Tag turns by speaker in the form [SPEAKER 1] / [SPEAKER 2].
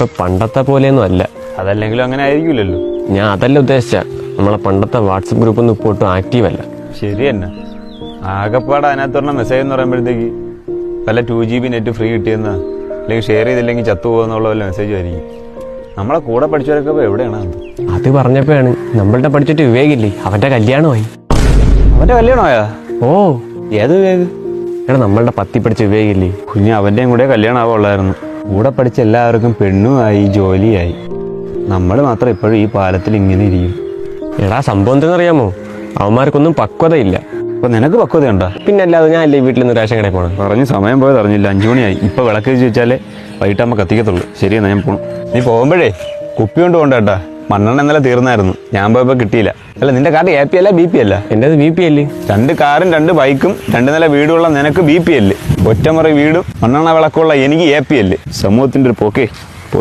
[SPEAKER 1] ഇപ്പൊ പണ്ടത്തെ പോലെയൊന്നും അല്ല.
[SPEAKER 2] അതല്ലെങ്കിലും അങ്ങനെ ആയിരിക്കില്ലല്ലോ.
[SPEAKER 1] ഞാൻ അതല്ല ഉദ്ദേശിച്ച, നമ്മളെ പണ്ടത്തെ വാട്സപ്പ് ഗ്രൂപ്പൊന്നും ഇപ്പോൾ ഒട്ടും ആക്റ്റീവ് അല്ല.
[SPEAKER 2] ശരി തന്നെ. ആകെപ്പാട് അതിനകത്ത് പറഞ്ഞ മെസ്സേജ് എന്ന് പറയുമ്പോഴത്തേക്ക് വല്ല 2GB നെറ്റ് ഫ്രീ കിട്ടിയെന്നാ, അല്ലെങ്കിൽ ഷെയർ ചെയ്തില്ലെങ്കിൽ ചത്തുപോകുന്നുള്ള വല്ല മെസ്സേജും ആയിരിക്കും. നമ്മളെ കൂടെ പഠിച്ചവരൊക്കെ ഇപ്പോൾ എവിടെയാണ്?
[SPEAKER 1] അത് പറഞ്ഞപ്പോഴാണ് നമ്മളുടെ പഠിച്ചിട്ട് വിവേകില്ലേ, അവന്റെ കല്യാണമായി.
[SPEAKER 2] അവന്റെ കല്യാണമായാ?
[SPEAKER 1] ഓ,
[SPEAKER 2] ഏത് വിവേക്?
[SPEAKER 1] എടാ നമ്മളുടെ 10 പഠിച്ച വിവേകില്ലേ,
[SPEAKER 2] കുഞ്ഞ് അവന്റെയും കൂടെ കല്യാണം ആവുള്ളായിരുന്നു. കൂടെ പഠിച്ച എല്ലാവർക്കും പെണ്ണുമായി ജോലിയായി. നമ്മൾ മാത്രം ഇപ്പോഴും ഈ പാലത്തിൽ ഇങ്ങനെ ഇരിക്കും.
[SPEAKER 1] എടാ സംഭവം എന്തെന്നറിയാമോ, അവന്മാർക്കൊന്നും പക്വതയില്ല.
[SPEAKER 2] അപ്പൊ നിനക്ക് പക്വതയുണ്ടോ?
[SPEAKER 1] പിന്നെ അല്ലാതെ ഞാൻ അല്ലേ വീട്ടിൽ നിന്ന് റേഷൻ കടയിൽ പോകണം.
[SPEAKER 2] പറഞ്ഞ് സമയം പോയത് അറിഞ്ഞില്ല. 5 മണിയായി. ഇപ്പൊ വിളക്ക് വെച്ച് വെച്ചാലേ വൈകിട്ടാകുമ്പോൾ കത്തിക്കത്തുള്ളൂ. ശരിയെന്നാ ഞാൻ പോകണം. നീ പോകുമ്പോഴേ കുപ്പി കൊണ്ട് പോകണ്ടേട്ടാ. മണ്ണെണ്ണ ഇന്നലെ തീർന്നായിരുന്നു, ഞാൻ പോയപ്പോൾ കിട്ടിയില്ല. അല്ല, നിന്റെ കാർ AP അല്ല BP അല്ല?
[SPEAKER 1] എന്റേത് BP അല്ലേ.
[SPEAKER 2] 2 കാറും 2 ബൈക്കും 2 നില വീടുള്ള നിനക്ക് BP അല്ലേ? ഒറ്റമുറി വീടും മണ്ണെണ്ണ വിളക്കുള്ള എനിക്ക് AP അല്ലേ? സമൂഹത്തിന്റെ ഒരു പോക്കേ.